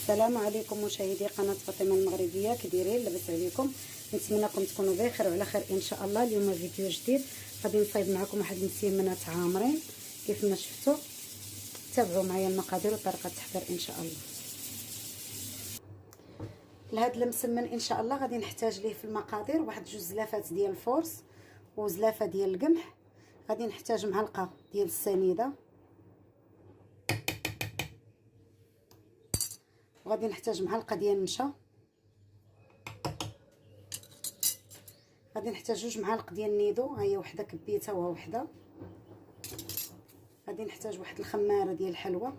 السلام عليكم مشاهدي قناه فاطمه المغربيه، كي دايرين؟ لاباس عليكم؟ نتمنىكم تكونوا بخير وعلى خير ان شاء الله. اليوم فيديو جديد غادي نصايب معكم واحد المسيمنات عامرين كيف ما شفتوا. تابعوا معايا المقادير وطريقه التحضير ان شاء الله. لهذا المسمن ان شاء الله غادي نحتاج ليه في المقادير واحد جوج زلافات ديال الفورس وزلافه ديال القمح. غادي نحتاج معلقه ديال السنيده، وغادي نحتاج معلقه ديال النشا، غادي نحتاج جوج معالق ديال النيدو، ها هي وحده كبيته وها وحده. غادي نحتاج واحد الخماره ديال الحلوى،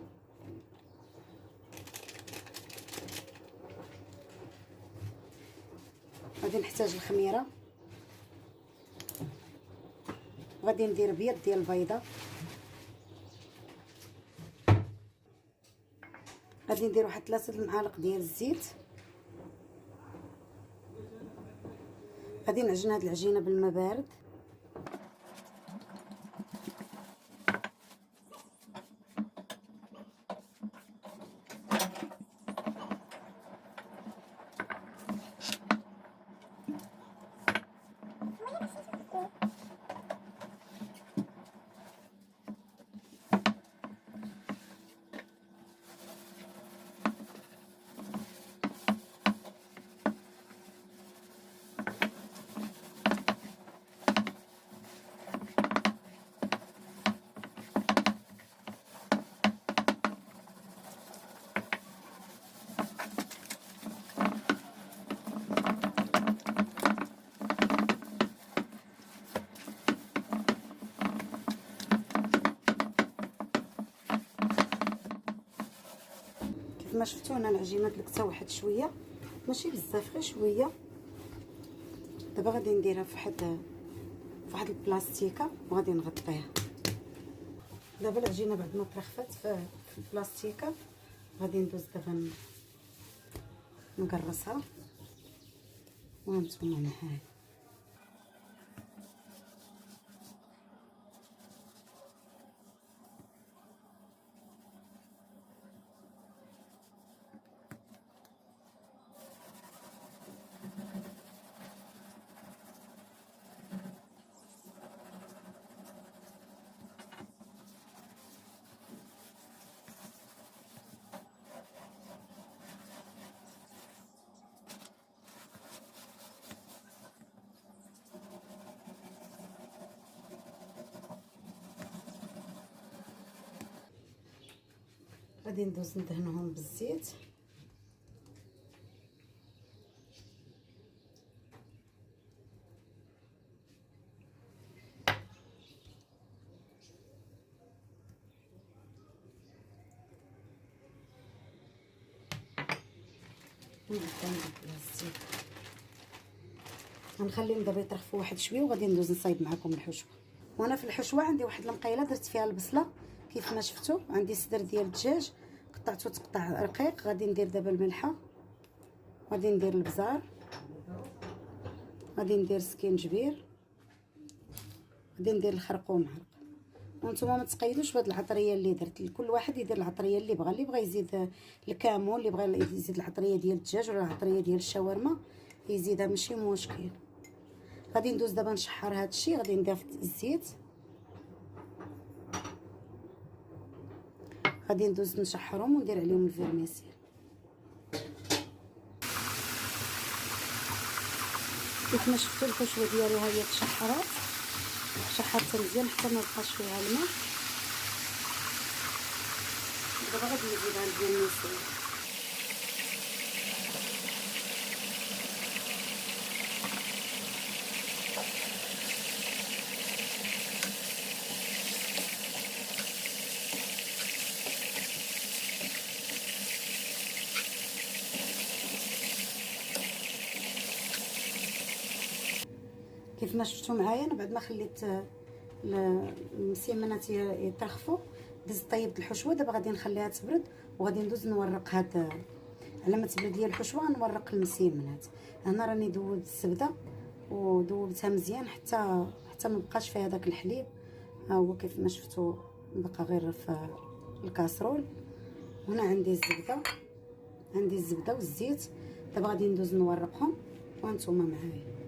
غادي نحتاج الخميره، وغادي ندير بيض ديال البيضه، غادي ندير واحد 3 المعالق ديال الزيت. غادي نعجن هاد العجينه بالماء بارد. كما شفتوا هنا العجينه دلكتها واحد شويه، ماشي بزاف غير شويه. دابا غادي نديرها في واحد البلاستيكه وغادي نغطيها. دابا العجينه بعد ما ترخفت في البلاستيكه غادي ندوز دابا نقرصها وهانتوما هنا. غادي ندوز ندهنهم بالزيت. غنخليهم دابا يطرخوا واحد شويه وغادي ندوز نصايب معكم الحشوه. وانا في الحشوه عندي واحد المقيله درت فيها البصله كيف ما شفتوا. عندي صدر ديال الدجاج قطعته تقطع رقيق. غادي ندير دابا الملحه، غادي ندير البزار، غادي ندير سكينجبير، غادي ندير الخرقوم محرق. وانتم ما تقيدوش بهاد العطريه اللي درت، كل واحد يدير العطريه اللي بغى. اللي بغى يزيد الكامون، اللي بغى يزيد العطريه ديال الدجاج ولا العطريه ديال الشاورما يزيدها، ماشي مشكل. غادي ندوز دابا نشحر هذا الشيء. غادي ندير في الزيت، غادي ندوز نشحرهم وندير عليهم الفيرميسيل. كيف ما شفتوا الحشوه ديالي ها هي تشحرات، شحرتها مزيان حتى ما بقاش فيها الماء. دابا غادي نزيدها الفيرميسيل. كيف ما شفتوا معايا انا بعد ما خليت المسيمنات يترخفوا دزت طيبت الحشوه. دابا غادي نخليها تبرد وغادي ندوز نورق هذا. على ما تبرد ليا الحشوه نورق المسيمنات. هنا راني ذوبت الزبده وذوبتها مزيان حتى ما بقاش فيها داك الحليب. ها هو كيف ما شفتوا بقى غير في الكاسرول. هنا عندي الزبده عندي الزبده والزيت. دابا غادي ندوز نورقهم وانتم معايا.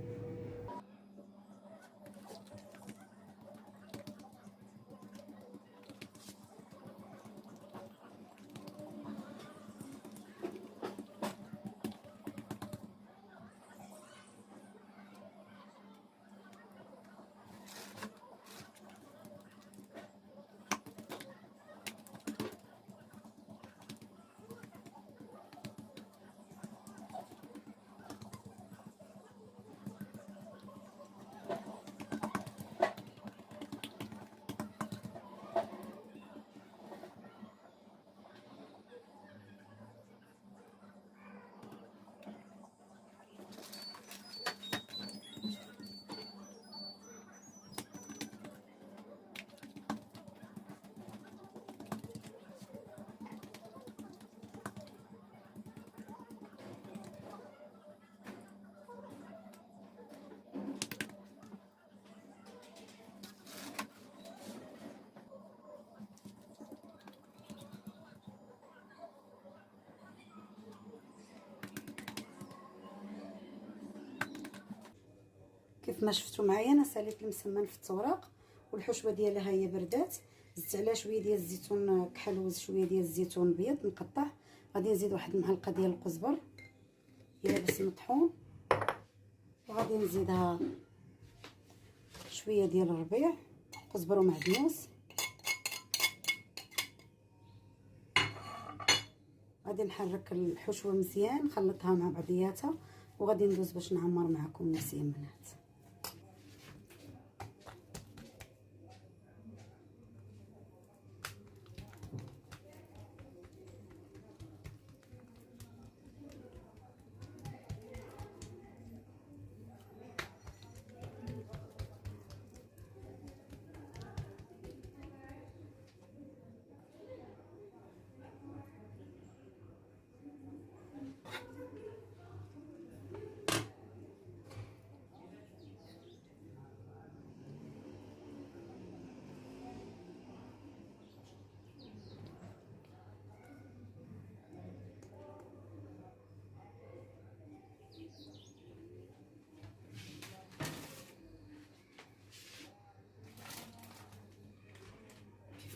كيف ما شفتوا معايا انا ساليت المسمن في التوراق والحشوه ديالها هي بردات. زدت عليها شويه ديال الزيتون كحل شويه ديال الزيتون بيض مقطع. غادي نزيد واحد المعلقه ديال القزبر يابس مطحون، وغادي نزيدها شويه ديال الربيع قزبر ومعدنوس. غادي نحرك الحشوه مزيان نخلطها مع بعضياتها، وغادي ندوز باش نعمر معكم المسيمنات.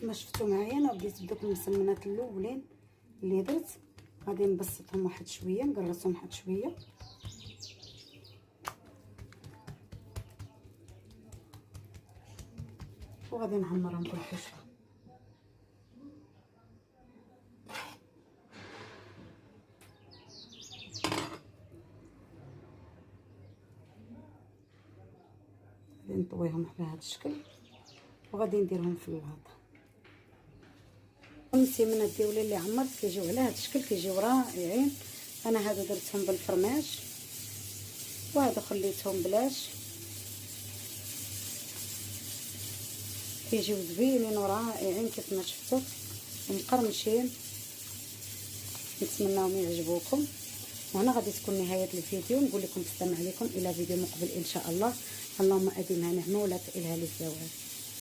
كما شفتوا معايا انا بديت بدوك المسمنات الاولين اللي درت، غادي نبسطهم واحد شويه نقرصهم واحد شويه، وغادي نعمرهم بالحشوه. غادي نطويهم على هذا الشكل وغادي نديرهم في اللاطه. المسيمنات ديالي اللي عمرت كيجيو على هذا الشكل كيجيو رائعين. انا هادو درتهم بالفرماج وهادو خليتهم بلاش، كيجيو زوينين ورائعين كيف ما شفتوا ومقرمشين. نتمنىهم يعجبوكم. وهنا غادي تكون نهايه الفيديو. نقول لكم السلام عليكم الى فيديو مقبل ان شاء الله. اللهم اديمها نعمه ولا تئلها للزوال.